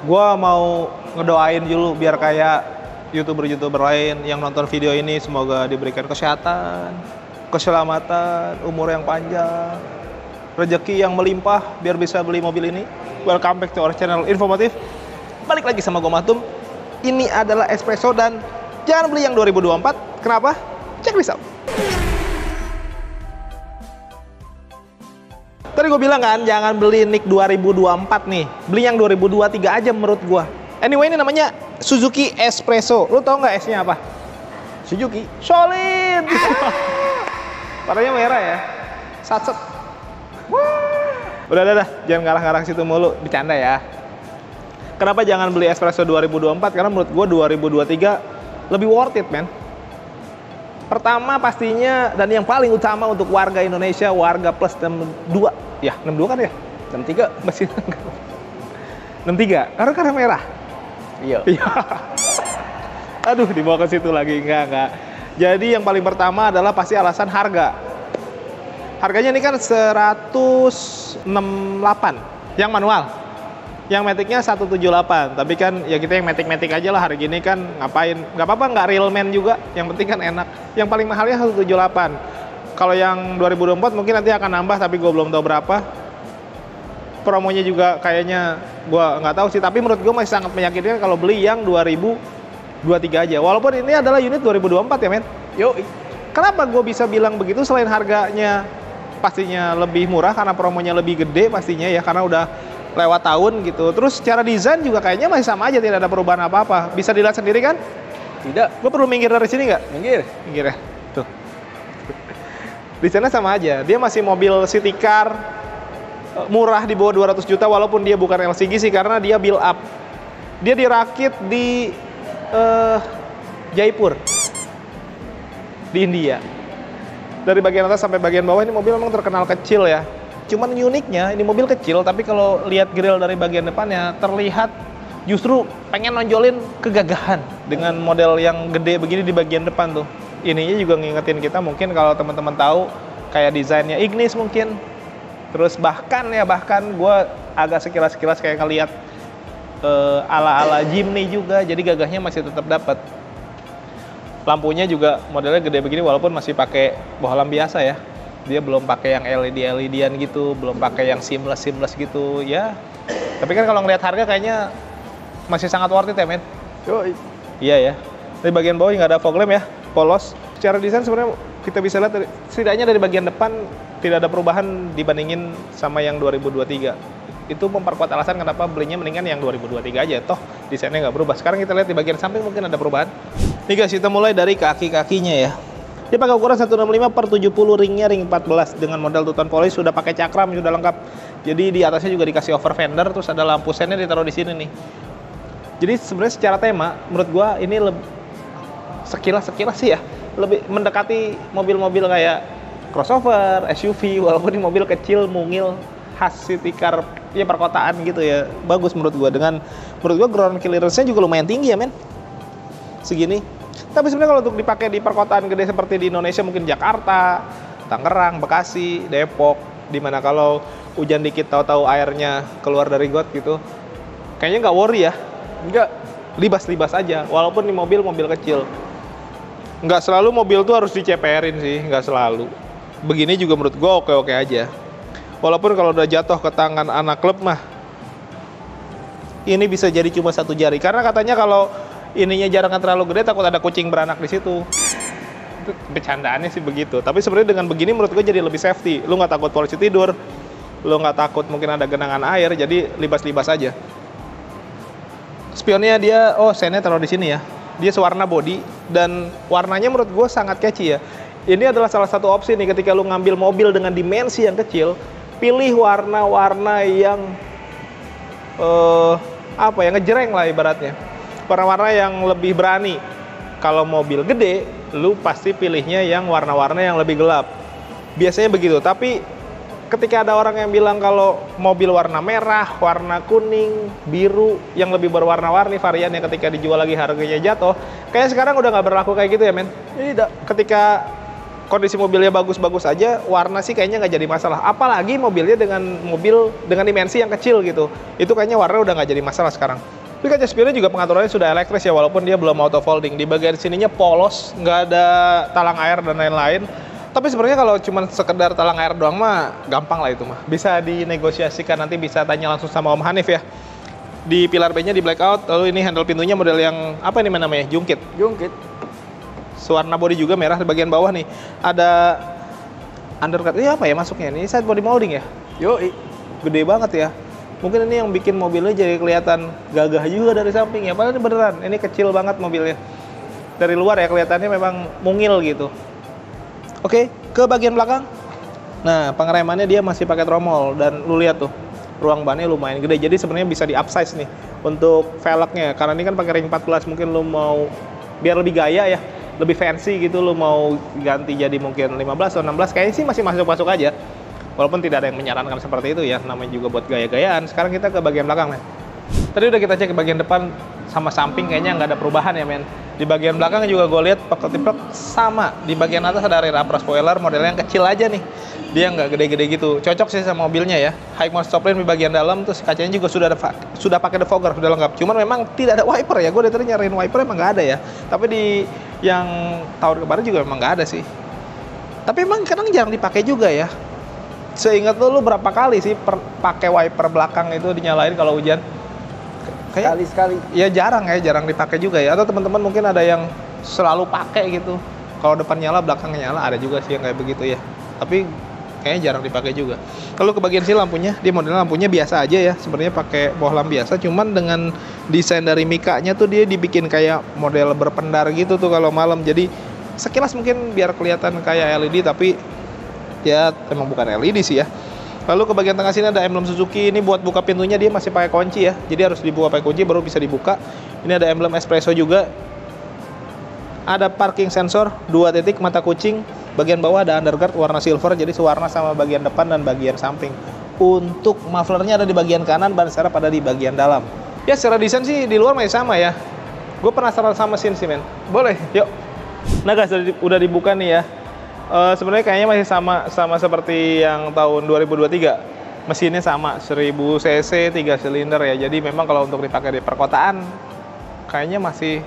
Gua mau ngedoain dulu biar kayak YouTuber-YouTuber lain yang nonton video ini semoga diberikan kesehatan, keselamatan, umur yang panjang, rezeki yang melimpah biar bisa beli mobil ini. Welcome back to our channel Infomotif. Balik lagi sama gua Matum. Ini adalah espresso dan jangan beli yang 2024. Kenapa? Check this out. Tadi gue bilang kan, jangan beli Nick 2024 nih. Beli yang 2023 aja menurut gue. Anyway, ini namanya Suzuki Espresso. Lu tau nggak S-nya apa? Suzuki. Solid! Warnanya merah ya. Satset. Udah. Jangan ngarang-ngarang situ mulu. Bercanda ya. Kenapa jangan beli Espresso 2024? Karena menurut gue 2023 lebih worth it, man. Pertama pastinya, dan yang paling utama untuk warga Indonesia, warga plus 62. Ya, 62 kan ya? 63 masih 63, karena merah. Iya. Aduh, dibawa ke situ lagi. Enggak. Jadi yang paling pertama adalah pasti alasan harga. Harganya ini kan 168 yang manual. Yang maticnya 178, tapi kan ya kita yang matic aja lah hari gini kan, ngapain, nggak apa-apa nggak real man juga, yang penting kan enak. Yang paling mahalnya 178. Kalau yang 2024 mungkin nanti akan nambah, tapi gue belum tahu berapa. Promonya juga kayaknya gue nggak tahu sih, tapi menurut gue masih sangat meyakinkan kalau beli yang 2023 aja. Walaupun ini adalah unit 2024 ya men. Yo, kenapa gue bisa bilang begitu? Selain harganya pastinya lebih murah karena promonya lebih gede pastinya ya, karena udah lewat tahun gitu. Terus secara desain juga kayaknya masih sama aja, tidak ada perubahan apa-apa. Bisa dilihat sendiri kan? Tidak. Gue perlu minggir dari sini nggak? Minggir ya. Tuh. Desainnya sama aja. Dia masih mobil city car, murah di bawah 200 juta, walaupun dia bukan LCG sih, karena dia build up. Dia dirakit di Jaipur, di India. Dari bagian atas sampai bagian bawah ini mobil memang terkenal kecil ya. Cuman uniknya ini mobil kecil, tapi kalau lihat grill dari bagian depannya terlihat justru pengen nonjolin kegagahan dengan model yang gede begini di bagian depan tuh. Ininya juga ngingetin kita mungkin kalau teman-teman tahu kayak desainnya Ignis mungkin. Terus bahkan gue agak sekilas kayak ngeliat ala-ala Jimny juga, jadi gagahnya masih tetap dapat. Lampunya juga modelnya gede begini walaupun masih pakai bohlam biasa ya. Dia belum pakai yang LED-an gitu, belum pakai yang seamless gitu ya. Tapi kan kalau ngelihat harga kayaknya masih sangat worth it ya men. Iya ya. Di bagian bawah nggak ada fog lamp ya, polos. Secara desain sebenarnya kita bisa lihat setidaknya dari bagian depan tidak ada perubahan dibandingin sama yang 2023. Itu memperkuat alasan kenapa belinya mendingan yang 2023 aja. Toh desainnya nggak berubah. Sekarang kita lihat di bagian samping mungkin ada perubahan. Nih guys, kita mulai dari kaki-kakinya ya. Dia pakai ukuran 165/70, ringnya ring 14 dengan model two-tone polish, sudah pakai cakram, sudah lengkap. Jadi di atasnya juga dikasih over fender, terus ada lampu sennya ditaruh di sini nih. Jadi sebenarnya secara tema, menurut gua ini sekilas sih ya, lebih mendekati mobil-mobil kayak crossover, SUV, walaupun ini mobil kecil, mungil, khas city car, ya perkotaan gitu ya. Bagus menurut gua, menurut gua ground clearance-nya juga lumayan tinggi ya men. Segini. Tapi sebenarnya kalau untuk dipakai di perkotaan gede seperti di Indonesia, mungkin Jakarta, Tangerang, Bekasi, Depok, dimana kalau hujan dikit tahu-tahu airnya keluar dari got gitu, kayaknya nggak worry ya. Nggak, libas-libas aja, walaupun di mobil kecil. Nggak selalu mobil tuh harus diceperin sih, nggak selalu. Begini juga menurut gue oke-oke aja. Walaupun kalau udah jatuh ke tangan anak klub mah, ini bisa jadi cuma satu jari. Karena katanya kalau ininya jaraknya terlalu gede takut ada kucing beranak di situ. Itu bercandaannya sih begitu. Tapi sebenarnya dengan begini menurut gue jadi lebih safety. Lu nggak takut polisi tidur, lu nggak takut mungkin ada genangan air, jadi libas-libas aja. Spionnya dia, sennya taruh di sini ya. Dia sewarna body dan warnanya menurut gue sangat catchy ya. Ini adalah salah satu opsi nih ketika lu ngambil mobil dengan dimensi yang kecil, pilih warna-warna yang ngejreng lah ibaratnya. Warna-warna yang lebih berani. Kalau mobil gede, lu pasti pilihnya yang warna-warna yang lebih gelap. Biasanya begitu, tapi ketika ada orang yang bilang kalau mobil warna merah, warna kuning, biru, yang lebih berwarna-warni variannya ketika dijual lagi harganya jatuh, kayaknya sekarang udah nggak berlaku kayak gitu ya men. Tidak. Ketika kondisi mobilnya bagus-bagus aja, warna sih kayaknya nggak jadi masalah. Apalagi mobilnya dengan dimensi yang kecil gitu. Itu kayaknya warna udah nggak jadi masalah sekarang. Tapi kaca spionnya juga pengaturannya sudah elektris ya, walaupun dia belum auto folding. Di bagian sininya polos, nggak ada talang air dan lain-lain. Tapi sebenarnya kalau cuma sekedar talang air doang mah gampang lah itu mah. Bisa dinegosiasikan, nanti bisa tanya langsung sama Om Hanif ya. Di pilar B-nya di blackout, lalu ini handle pintunya model yang apa ini namanya? Jungkit. Warna body juga merah di bagian bawah nih. Ada undercut. Ini apa ya masuknya? Ini side body molding ya? Yoi. Gede banget ya. Mungkin ini yang bikin mobilnya jadi kelihatan gagah juga dari samping ya. Padahal ini beneran. Ini kecil banget mobilnya. Dari luar ya kelihatannya memang mungil gitu. Oke, ke bagian belakang. Nah, pengeremannya dia masih pakai tromol dan lu lihat tuh. Ruang bannya lumayan gede. Jadi sebenarnya bisa di upsize nih untuk velgnya. Karena ini kan pakai ring 14, mungkin lu mau biar lebih gaya ya. Lebih fancy gitu, lu mau ganti jadi mungkin 15 atau 16, kayaknya sih masih masuk-masuk aja. Walaupun tidak ada yang menyarankan seperti itu ya, namanya juga buat gaya-gayaan. Sekarang kita ke bagian belakang nih. Tadi udah kita cek ke bagian depan sama samping, kayaknya nggak ada perubahan ya men. Di bagian belakang juga gue lihat pocket sama. Di bagian atas ada rear upper spoiler, modelnya yang kecil aja nih. Dia nggak gede-gede gitu. Cocok sih sama mobilnya ya. High mount stop lamp di bagian dalam, terus kacanya juga sudah pakai defogger, sudah lengkap. Cuman memang tidak ada wiper ya. Gue dari tadi nyariin wiper emang nggak ada ya. Tapi di yang tahun kemarin juga memang nggak ada sih. Tapi emang kadang jarang dipakai juga ya. Seingat lu berapa kali sih pakai wiper belakang itu dinyalain kalau hujan? Sekali-sekali. Ya jarang dipakai juga ya. Atau teman-teman mungkin ada yang selalu pakai gitu. Kalau depan nyala, belakang nyala, ada juga sih yang kayak begitu ya. Tapi kayaknya jarang dipakai juga. Lalu ke bagian sini lampunya, dia modelnya lampunya biasa aja ya. Sebenarnya pakai bohlam biasa, cuman dengan desain dari Mika-nya tuh dia dibikin kayak model berpendar gitu tuh kalau malam. Jadi sekilas mungkin biar kelihatan kayak LED, tapi ya emang bukan LED sih ya. Lalu ke bagian tengah sini ada emblem Suzuki. Ini buat buka pintunya dia masih pakai kunci ya. Jadi harus dibuka pakai kunci baru bisa dibuka. Ini ada emblem espresso juga. Ada parking sensor, 2 titik mata kucing. Bagian bawah ada underguard warna silver, jadi sewarna sama bagian depan dan bagian samping. Untuk mufflernya ada di bagian kanan, ban serep ada di bagian dalam. Ya secara desain sih di luar masih sama ya. Gue penasaran sama mesin sih men. Boleh, yuk. Nah guys, udah dibuka nih ya. Sebenarnya kayaknya masih sama seperti yang tahun 2023. Mesinnya sama 1000 cc 3 silinder ya. Jadi memang kalau untuk dipakai di perkotaan kayaknya masih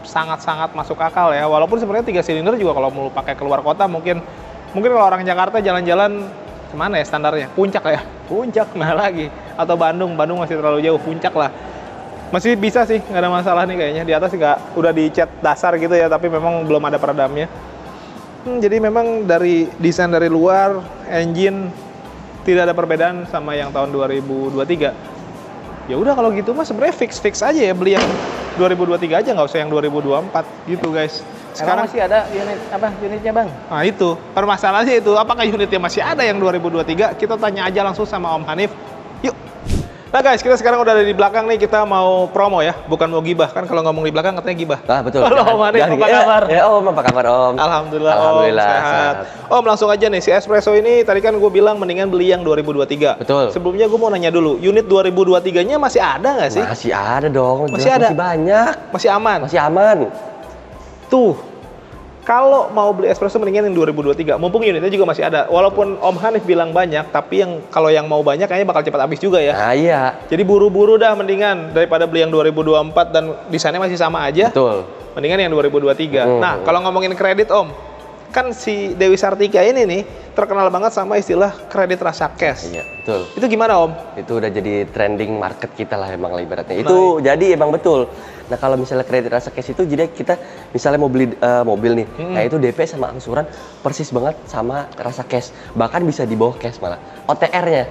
sangat-sangat masuk akal ya. Walaupun sebenarnya 3 silinder juga kalau mau pakai keluar kota mungkin kalau orang Jakarta jalan-jalan kemana ya standarnya? Puncak ya? Puncak nah lagi. Atau Bandung masih terlalu jauh, Puncak lah. Masih bisa sih, nggak ada masalah nih kayaknya. Di atas nggak udah dicat dasar gitu ya, tapi memang belum ada peredamnya. Jadi memang dari desain dari luar, engine tidak ada perbedaan sama yang tahun 2023. Ya udah kalau gitu mah sebenarnya fix aja ya beli yang 2023 aja, nggak usah yang 2024 gitu guys. Sekarang masih ada unitnya bang? Nah itu permasalahannya itu, apakah unitnya masih ada yang 2023? Kita tanya aja langsung sama Om Hanif. Yuk. Nah guys, kita sekarang udah ada di belakang nih, kita mau promo ya, bukan mau gibah. Kan kalau ngomong di belakang katanya gibah. Ah betul. Halo Om Hanif, apa kabar? Ya Om, apa kabar Om? Alhamdulillah Om, sehat. Om langsung aja nih, si espresso ini tadi kan gue bilang mendingan beli yang 2023. Betul. Sebelumnya gue mau nanya dulu, unit 2023-nya masih ada nggak sih? Masih ada dong. Masih ada? Masih banyak. Masih aman? Masih aman. Tuh. Kalau mau beli espresso mendingan yang 2023, mumpung unitnya juga masih ada. Walaupun Om Hanif bilang banyak, tapi kalau yang mau banyak kayaknya bakal cepat habis juga ya. Nah iya. Jadi buru-buru dah mendingan daripada beli yang 2024 dan desainnya masih sama aja. Betul. Mendingan yang 2023. Nah, kalau ngomongin kredit Om, kan si Dewi Sartika ini nih terkenal banget sama istilah kredit rasa cash. Iya, betul. Itu gimana Om? Itu udah jadi trending market kita lah emang ibaratnya. Itu jadi emang betul. Nah kalau misalnya kredit rasa cash itu jadi kita misalnya mau beli mobil nih, nah itu DP sama angsuran persis banget sama rasa cash. Bahkan bisa di bawah cash malah. OTR-nya.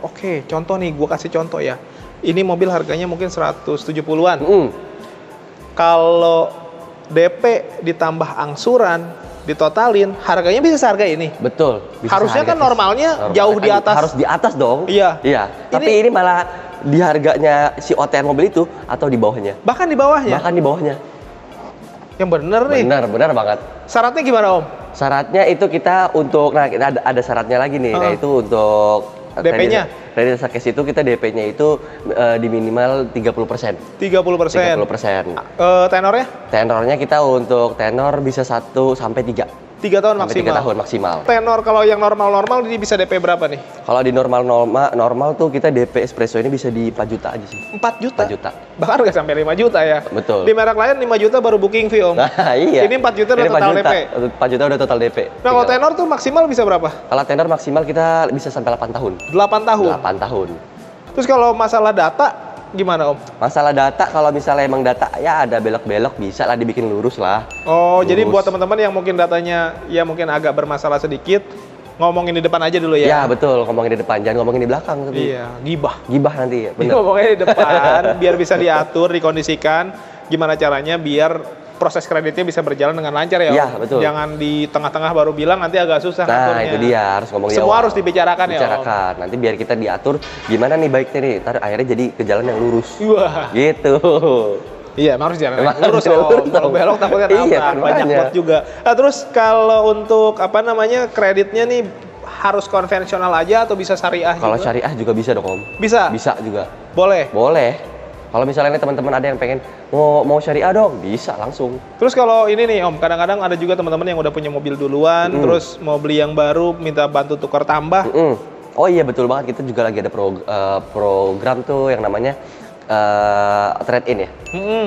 Oke, contoh nih, gue kasih contoh ya. Ini mobil harganya mungkin 170-an. Kalau DP ditambah angsuran, ditotalin, harganya bisa seharga ini. Betul. Bisa harusnya kan normalnya jauh di atas. Harus di atas dong. Iya. Tapi ini malah di harganya si OTR mobil itu atau di bawahnya? Bahkan di bawahnya? Bahkan di bawahnya. Yang bener nih? Bener banget. Syaratnya gimana Om? Syaratnya itu kita untuk, nah kita ada syaratnya lagi nih, nah itu untuk DP-nya? Kredit rasa cash itu kita DP-nya itu di minimal 30%. 30%? 30%. Tenornya? Tenornya kita untuk tenor bisa 1 sampai 3. 3 tahun sampai 3 maksimal. tahun maksimal. Tenor kalau yang normal-normal ini bisa DP berapa nih? Kalau di normal tuh kita DP espresso ini bisa di 4 juta aja sih. 4 juta? 4 juta. Bahkan nggak sampai 5 juta ya? Betul. Di merek lain 5 juta baru booking fee, Om. Nah, iya. Ini 4 juta udah Ini total DP. 4 juta udah total DP. Nah, kalau tenor tuh maksimal bisa berapa? Kalau tenor maksimal kita bisa sampai 8 tahun. 8 tahun? 8 tahun. Terus kalau masalah data, gimana Om? Masalah data, kalau misalnya emang data ya ada belok-belok, bisa lah dibikin lurus lah. Oh, Lurus. jadi buat teman-teman yang mungkin datanya ya mungkin agak bermasalah sedikit, ngomongin di depan aja dulu ya? Ya betul, ngomongin di depan, jangan ngomongin di belakang. Tapi Iya, gibah. gibah nanti ya, bener. Ngomongnya di depan, biar bisa diatur, dikondisikan, gimana caranya biar proses kreditnya bisa berjalan dengan lancar ya Om? Iya, betul. Jangan di tengah-tengah baru bilang, nanti agak susah Nah, ngaturnya. itu dia, harus ngomong di Semua awal. harus dibicarakan ya Om? Bicarakan, nanti biar kita diatur gimana nih baiknya nih, ntar akhirnya jadi ke jalan yang lurus. Wah. Gitu. Iya, emang harus jalan Emang lurus harus Om. lurus, Kalau Om. belok takutnya Iya, nabrak, kan banyak makanya. lot juga. Nah, terus kalau untuk apa namanya kreditnya nih harus konvensional aja atau bisa syariah Kalau juga? syariah juga bisa dong Om. Bisa? Bisa juga. Boleh? Boleh. Kalau misalnya nih teman-teman ada yang pengen mau syariah dong, bisa langsung. Terus kalau ini nih Om, kadang-kadang ada juga teman-teman yang udah punya mobil duluan, terus mau beli yang baru, minta bantu tukar tambah. Oh iya betul banget, kita juga lagi ada program tuh yang namanya trade-in ya.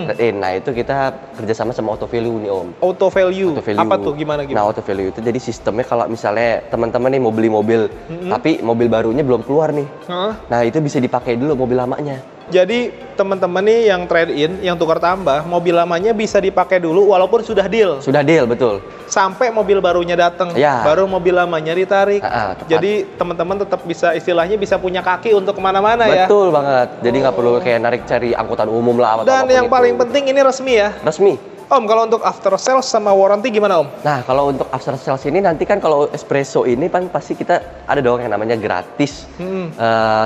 Trade-in, nah itu kita kerjasama sama Auto Value nih Om. Auto value. Auto value. Apa tuh? Gimana? Nah Auto Value itu jadi sistemnya kalau misalnya teman-teman nih mau beli mobil, tapi mobil barunya belum keluar nih. Heeh. Nah itu bisa dipakai dulu mobil lamanya. Jadi teman-teman nih yang trade in, yang tukar tambah, mobil lamanya bisa dipakai dulu walaupun sudah deal. Sudah deal, betul. Sampai mobil barunya datang, Ya. baru mobil lamanya ditarik. Tepat. Jadi teman-teman tetap bisa istilahnya bisa punya kaki untuk kemana-mana ya. Betul banget. Jadi nggak perlu kayak narik cari angkutan umum lah. atau Dan apapun yang itu. paling penting ini resmi ya. Resmi. Om, kalau untuk after sales sama warranty gimana Om? Nah, kalau untuk after sales ini nanti kan kalau espresso ini kan pasti kita ada dong yang namanya gratis.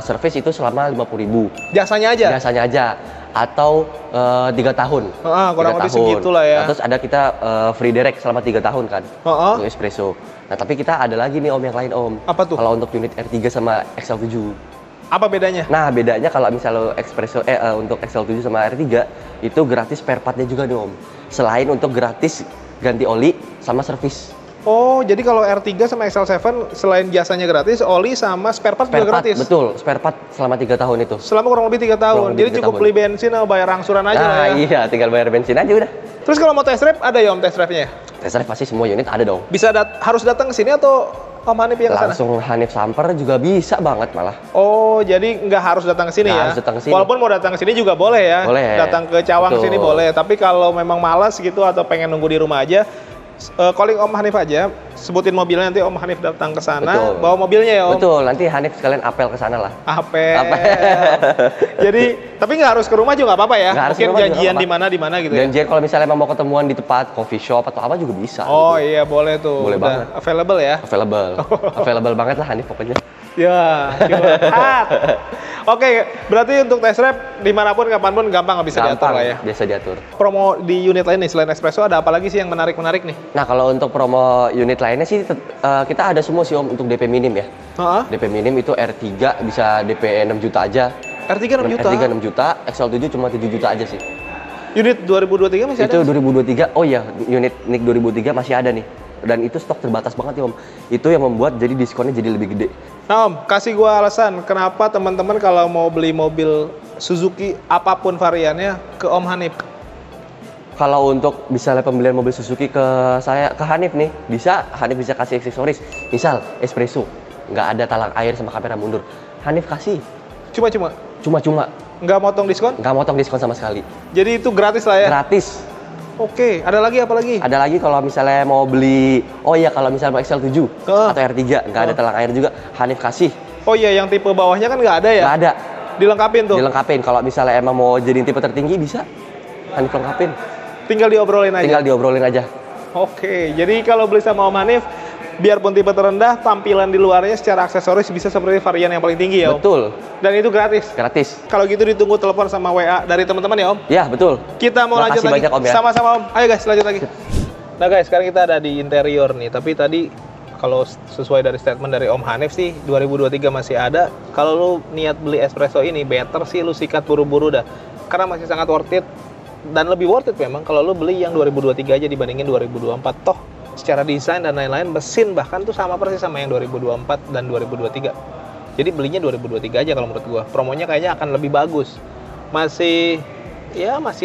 Service itu selama 50.000. Jasanya aja? Biasanya aja. Atau 3 tahun. Kurang 3 lebih segitulah ya. Nah, terus ada kita free direct selama 3 tahun kan. Untuk espresso. Nah, tapi kita ada lagi nih Om yang lain Om. Apa tuh? Kalau untuk unit R3 sama XL7. Apa bedanya? Nah, bedanya kalau misalnya espresso untuk XL7 sama R3 itu gratis spare part-nya juga nih Om. Selain untuk gratis ganti oli sama servis. Oh, jadi kalau R3 sama XL7 selain jasanya gratis, oli sama spare part Spare juga part, gratis? betul. Spare part selama 3 tahun itu. Selama kurang lebih 3 tahun. Kurang lebih Jadi 3 cukup tahun. beli bensin sama bayar angsuran aja lah Nah, ya. iya, tinggal bayar bensin aja udah. Terus kalau mau test drive ada ya Om test drive-nya? Test drive pasti semua unit ada dong. Bisa harus datang ke sini atau Om Hanif yang ke sana? Langsung Hanif Samper juga bisa banget malah. Oh, jadi nggak harus datang ke sini Nggak ya? harus datang ke sini. Walaupun mau datang ke sini juga boleh ya? Boleh. Datang ke Cawang Betul. sini boleh. Tapi kalau memang malas gitu atau pengen nunggu di rumah aja, calling Om Hanif aja, sebutin mobilnya nanti Om Hanif datang ke sana, Betul. bawa mobilnya ya Om? Betul, nanti Hanif sekalian apel ke sana lah. Apel. Apel. Jadi, tapi nggak harus ke rumah juga nggak apa-apa ya? Nggak harus ke Mungkin rumah juga janjian nggak apa-apa. di mana gitu ya? Janjian kalau misalnya emang mau ketemuan di tempat coffee shop atau apa juga bisa. Oh gitu. iya boleh tuh. Boleh Udah banget. available ya? Available. Available banget lah Hanif pokoknya. Ya, curhat. Oke, berarti untuk test drive dimanapun, kapanpun gampang bisa diatur lah ya? Biasa diatur. Promo di unit lain nih, selain Espresso ada apa lagi sih yang menarik-menarik nih? Nah, kalau untuk promo unit lainnya sih kita ada semua sih Om untuk DP minim ya. DP minim itu R3 bisa DP 6 juta aja. R3 6 juta? R3 6 juta, XL7 cuma 7 juta aja sih. Unit 2023 masih Itu ada? 2023, oh iya, unit NIK 2003 masih ada nih. Dan itu stok terbatas banget ya Om. Itu yang membuat jadi diskonnya jadi lebih gede. Nah Om, kasih gua alasan kenapa teman-teman kalau mau beli mobil Suzuki apapun variannya ke Om Hanif. Kalau untuk misalnya pembelian mobil Suzuki ke Hanif nih, Hanif bisa kasih aksesoris. Misal espresso, nggak ada talang air sama kamera mundur. Hanif kasih. Cuma-cuma? Cuma-cuma. Nggak motong diskon? Nggak motong diskon sama sekali. Jadi itu gratis lah ya? Gratis. Oke, ada lagi apa lagi? Ada lagi kalau misalnya mau beli, oh iya kalau misalnya mau XL7 atau R3, nggak ada talang air juga, Hanif kasih. Oh iya, yang tipe bawahnya kan nggak ada ya? Nggak ada. Dilengkapin tuh? Dilengkapin. Kalau misalnya emang mau jadiin tipe tertinggi bisa, Hanif lengkapin. Tinggal diobrolin aja? Tinggal diobrolin aja. Oke, jadi kalau beli sama Om Hanif, biarpun tipe terendah, tampilan di luarnya secara aksesoris bisa seperti varian yang paling tinggi ya Om? Betul. Dan itu gratis? Gratis. Kalau gitu ditunggu telepon sama WA dari teman-teman ya Om? Ya, betul. Kita mau lanjut Makasih lagi banyak, Om, ya. sama-sama Om. Ayo guys, lanjut lagi. Nah guys, sekarang kita ada di interior nih. Tapi tadi kalau sesuai dari statement dari Om Hanif sih, 2023 masih ada. Kalau lu niat beli espresso ini, better sih lu sikat buru-buru dah. Karena masih sangat worth it. Dan lebih worth it memang kalau lu beli yang 2023 aja dibandingin 2024. Toh secara desain dan lain-lain, mesin bahkan tuh sama persis sama yang 2024 dan 2023. Jadi belinya 2023 aja kalau menurut gua. Promonya kayaknya akan lebih bagus. Masih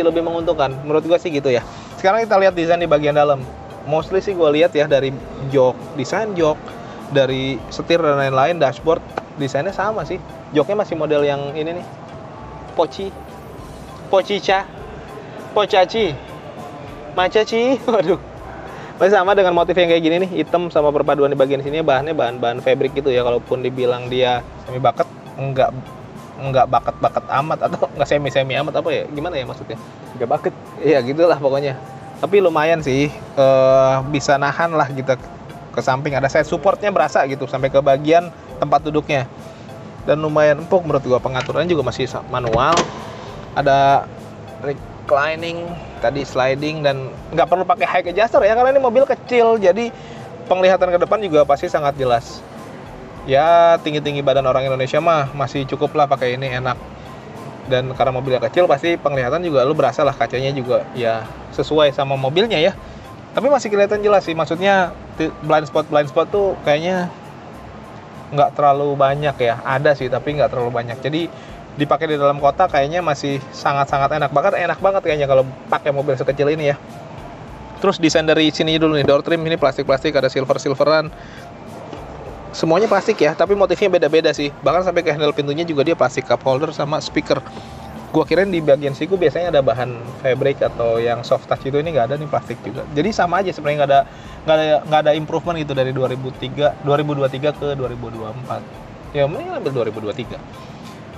lebih menguntungkan. Menurut gua sih gitu ya. Sekarang kita lihat desain di bagian dalam. Mostly sih gua lihat ya dari jok, desain jok, dari setir dan lain-lain, dashboard desainnya sama sih. Joknya masih model yang ini nih. Pocaci. Macaci. Waduh. Masih sama dengan motif yang kayak gini nih, hitam sama perpaduan di bagian sini bahannya bahan fabric gitu ya. Kalaupun dibilang dia semi bucket, enggak baket amat atau enggak semi amat apa ya? Gimana ya maksudnya? Enggak bucket. Iya, gitulah pokoknya. Tapi lumayan sih, bisa nahan lah gitu ke samping. Ada side supportnya berasa gitu sampai ke bagian tempat duduknya. Dan lumayan empuk menurut gua. Pengaturannya juga masih manual. Ada reclining, tadi sliding, dan nggak perlu pakai high adjuster ya karena ini mobil kecil, jadi penglihatan ke depan juga pasti sangat jelas. Ya tinggi badan orang Indonesia mah masih cukup lah pakai ini, enak. Dan karena mobilnya kecil pasti penglihatan juga lu berasa lah, kacanya juga ya sesuai sama mobilnya ya. Tapi masih kelihatan jelas sih, maksudnya blind spot tuh kayaknya nggak terlalu banyak ya, ada sih tapi nggak terlalu banyak. Jadi dipakai di dalam kota kayaknya masih sangat-sangat enak. Bahkan enak banget kayaknya kalau pakai mobil sekecil ini ya. Terus desain dari sini dulu nih, door trim ini plastik-plastik, ada silveran. Semuanya plastik ya, tapi motifnya beda-beda sih. Bahkan sampai ke handle pintunya juga dia plastik, cup holder sama speaker. Gua kirain di bagian siku biasanya ada bahan fabric atau yang soft touch itu, ini nggak ada nih, plastik juga. Jadi sama aja sebenarnya, nggak ada improvement gitu dari 2023 ke 2024. Ya mending ambil 2023.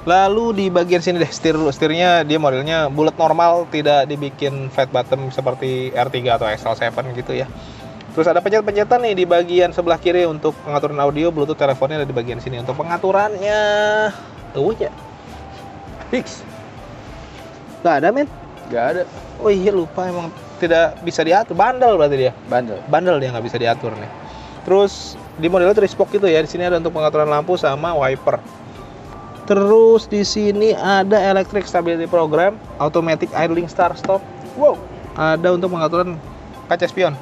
Lalu di bagian sini deh, setirnya dia modelnya bulat normal, tidak dibikin flat bottom seperti R3 atau XL7 gitu ya. Terus ada pencet-pencetan nih di bagian sebelah kiri untuk pengaturan audio, Bluetooth, teleponnya ada di bagian sini. Untuk pengaturannya, ya fix. Gak ada men? Gak ada. Oh iya lupa, emang tidak bisa diatur. Bandel berarti dia. Bandel dia nggak bisa diatur nih. Terus di modelnya 3-spoke gitu ya. Di sini ada untuk pengaturan lampu sama wiper. Terus di sini ada electric stability program, automatic idling start stop. Wow, ada untuk pengaturan kaca spion.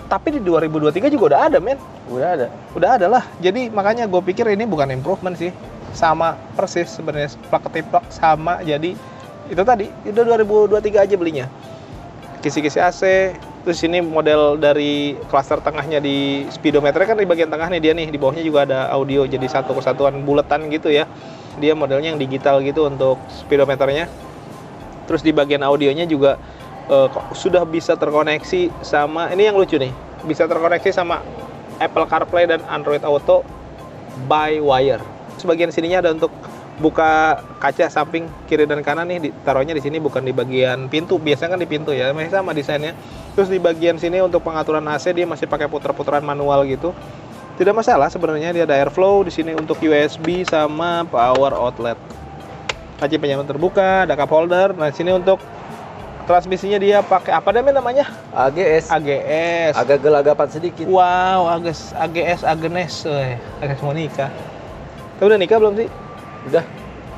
Tapi di 2023 juga udah ada, men. Udah ada lah. Jadi makanya gue pikir ini bukan improvement sih. Sama persis sebenarnya, plug ketiplak sama. Jadi itu tadi, udah 2023 aja belinya. Kisi-kisi AC. Terus ini model dari klaster tengahnya di speedometer kan di bagian tengah nih dia nih, di bawahnya juga ada audio jadi satu kesatuan buletan gitu ya. Dia modelnya yang digital gitu untuk speedometernya. Terus di bagian audionya juga sudah bisa terkoneksi sama, ini yang lucu nih, bisa terkoneksi sama Apple CarPlay dan Android Auto by wire. Sebagian sininya ada untuk buka kaca samping kiri dan kanan nih, ditaruhnya di sini bukan di bagian pintu, biasanya kan di pintu ya, masih sama desainnya. Terus di bagian sini untuk pengaturan AC dia masih pakai putar-putaran manual gitu. Tidak masalah sebenarnya, dia ada airflow di sini untuk USB sama power outlet. Laci penyimpanan terbuka, ada cup holder. Nah, di sini untuk transmisinya dia pakai apa namanya? AGS. Agak gelagapan sedikit. Wow, AGS Agnes mau nikah. Tapi udah nikah belum sih?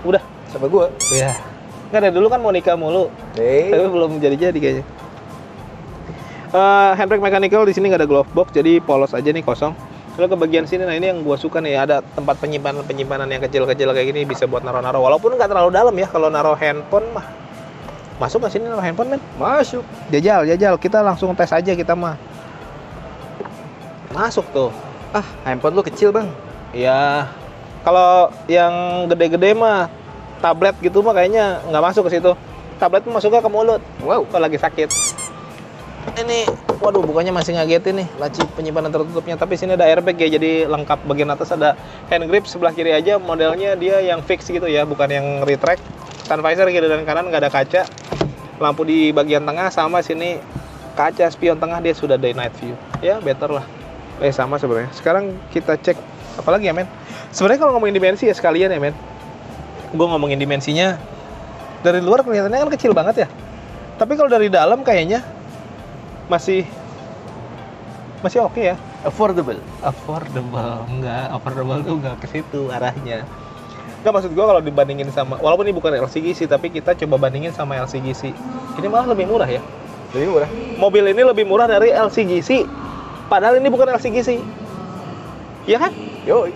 Udah Sama gua. Iya. Nggak, dari dulu kan mau nikah mulu. Tapi belum jadi kayaknya. Handbrake mechanical, di sini nggak ada glove box, jadi polos aja nih, kosong. Lalu ke bagian sini, nah ini yang gua suka nih, ada tempat penyimpanan yang kecil-kecil kayak gini, bisa buat naruh-naruh. Walaupun nggak terlalu dalam ya, kalau naruh handphone mah. Masuk nggak sini naruh handphone, men? Masuk. Jajal. Kita langsung tes aja kita mah. Masuk tuh. Handphone lu kecil, Bang. Ya, kalau yang gede-gede mah tablet gitu mah kayaknya nggak masuk ke situ. Tablet mah masuknya ke mulut. Wow, kalau lagi sakit. Ini, waduh, bukannya masih ngagetin nih, laci penyimpanan tertutupnya. Tapi sini ada airbag ya, jadi lengkap. Bagian atas ada hand grip, sebelah kiri aja modelnya dia yang fix gitu ya, bukan yang retract. Sun visor kiri dan kanan nggak ada kaca. Lampu di bagian tengah sama, sini kaca spion tengah dia sudah day night view. Ya better lah. Sama sebenarnya. Sekarang kita cek apalagi ya, men. Sebenarnya kalau ngomongin dimensi ya sekalian ya, men. Gue ngomongin dimensinya dari luar kelihatannya kan kecil banget ya. Tapi kalau dari dalam kayaknya masih oke ya. Affordable. Enggak, affordable tuh enggak ke situ arahnya. Enggak, maksud gue kalau dibandingin sama, walaupun ini bukan LCGC, tapi kita coba bandingin sama LCGC. Ini malah lebih murah ya. Lebih murah. Mobil ini lebih murah dari LCGC. Padahal ini bukan LCGC. Iya kan? Yo.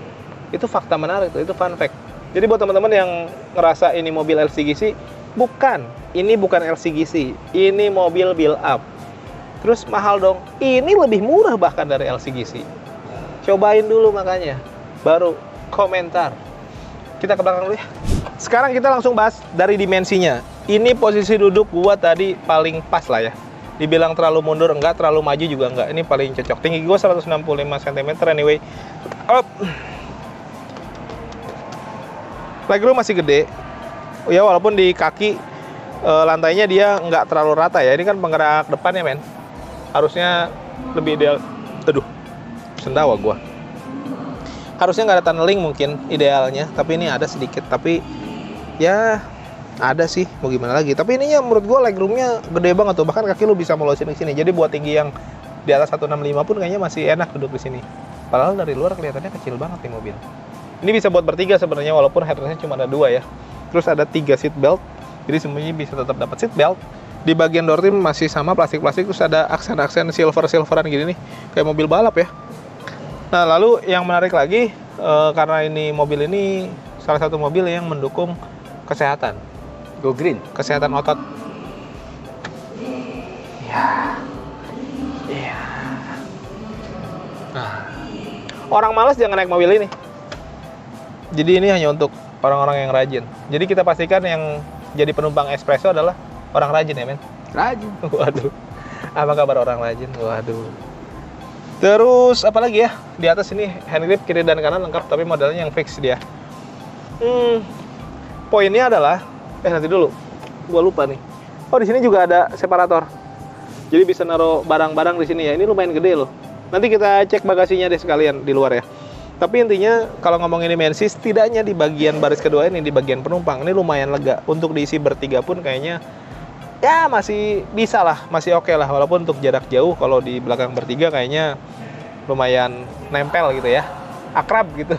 Itu fakta menarik tuh, itu fun fact. Jadi buat teman-teman yang ngerasa ini mobil LCGC, bukan. Ini bukan LCGC. Ini mobil build up. Terus mahal dong. Ini lebih murah bahkan dari LCGC. Cobain dulu makanya. Baru komentar. Kita ke belakang dulu ya. Sekarang kita langsung bahas dari dimensinya. Ini posisi duduk gua tadi paling pas lah ya. Dibilang terlalu mundur enggak, terlalu maju juga enggak. Ini paling cocok. Tinggi gua 165 cm anyway. Up. Legroom masih gede. Ya walaupun di kaki lantainya dia nggak terlalu rata ya. Ini kan penggerak depannya men. Harusnya lebih ideal. Aduh, sendawa gua. Harusnya nggak ada tunneling mungkin idealnya. Tapi ini ada sedikit. Tapi ya ada sih. Mau gimana lagi. Tapi ininya menurut gua legroomnya gede banget tuh. Bahkan kaki lu bisa meluasin ke sini. Jadi buat tinggi yang di atas 165 pun kayaknya masih enak duduk di sini. Padahal dari luar kelihatannya kecil banget nih mobil. Ini bisa buat bertiga sebenarnya walaupun headrestnya cuma ada 2 ya. Terus ada 3 seat belt. Jadi semuanya bisa tetap dapat seat belt. Di bagian door trim masih sama plastik-plastik, terus ada aksen-aksen silver-silveran gini nih. Kayak mobil balap ya. Nah, lalu yang menarik lagi karena ini mobil ini salah satu mobil yang mendukung kesehatan. Go green. Kesehatan otot. Ya. Iya. Nah. Orang malas jangan naik mobil ini. Jadi ini hanya untuk orang-orang yang rajin. Jadi kita pastikan yang jadi penumpang espresso adalah orang rajin ya men? Rajin. Waduh. Apa kabar orang rajin? Waduh. Terus apa lagi ya? Di atas ini hand grip kiri dan kanan lengkap tapi modelnya yang fix dia. Poinnya adalah nanti dulu. Gua lupa nih. Oh, di sini juga ada separator. Jadi bisa naruh barang-barang di sini ya. Ini lumayan gede loh. Nanti kita cek bagasinya deh sekalian di luar ya. Tapi intinya kalau ngomongin dimensi, setidaknya di bagian baris kedua ini, di bagian penumpang, ini lumayan lega. Untuk diisi bertiga pun kayaknya ya masih bisa lah, masih oke lah. Walaupun untuk jarak jauh, kalau di belakang bertiga kayaknya lumayan nempel gitu ya. Akrab gitu.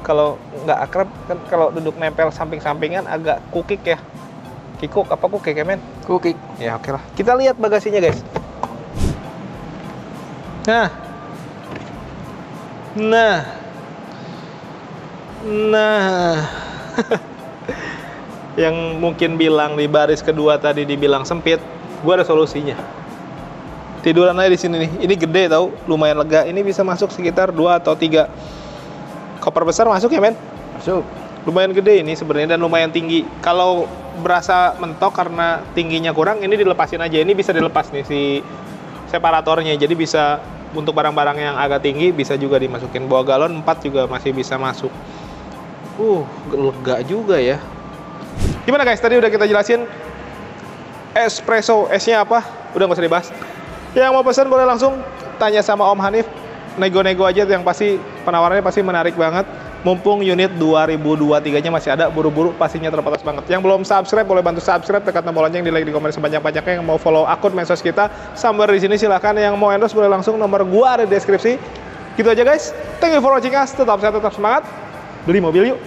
Kalau nggak akrab, kan kalau duduk nempel samping-sampingan agak kukik ya. Kikuk, apa kukik ya men? Kukik. Ya oke lah. Kita lihat bagasinya guys. Nah, yang mungkin bilang di baris kedua tadi dibilang sempit, gua ada solusinya. Tiduran aja di sini nih. Ini gede tau, lumayan lega. Ini bisa masuk sekitar 2 atau 3 koper besar masuk ya men? Masuk. Lumayan gede ini sebenarnya dan lumayan tinggi. Kalau berasa mentok karena tingginya kurang, ini dilepasin aja. Ini bisa dilepas nih si separatornya. Jadi bisa untuk barang-barang yang agak tinggi bisa juga dimasukin. Bawa galon 4 juga masih bisa masuk. Lega juga ya. Gimana guys? Tadi udah kita jelasin espresso S-nya apa? Udah nggak usah dibahas. Yang mau pesan boleh langsung tanya sama Om Hanif. Nego-nego aja, yang pasti penawarannya pasti menarik banget. Mumpung unit 2023-nya masih ada, buru-buru pastinya terbatas banget. Yang belum subscribe boleh bantu subscribe, tekan tombol lonceng, di like, di komen sebanyak-banyaknya. Yang mau follow akun medsos kita sambar di sini silahkan. Yang mau endorse boleh langsung, nomor gua ada di deskripsi. Gitu aja guys. Thank you for watching us. Tetap sehat, tetap semangat. Beli mobil yuk.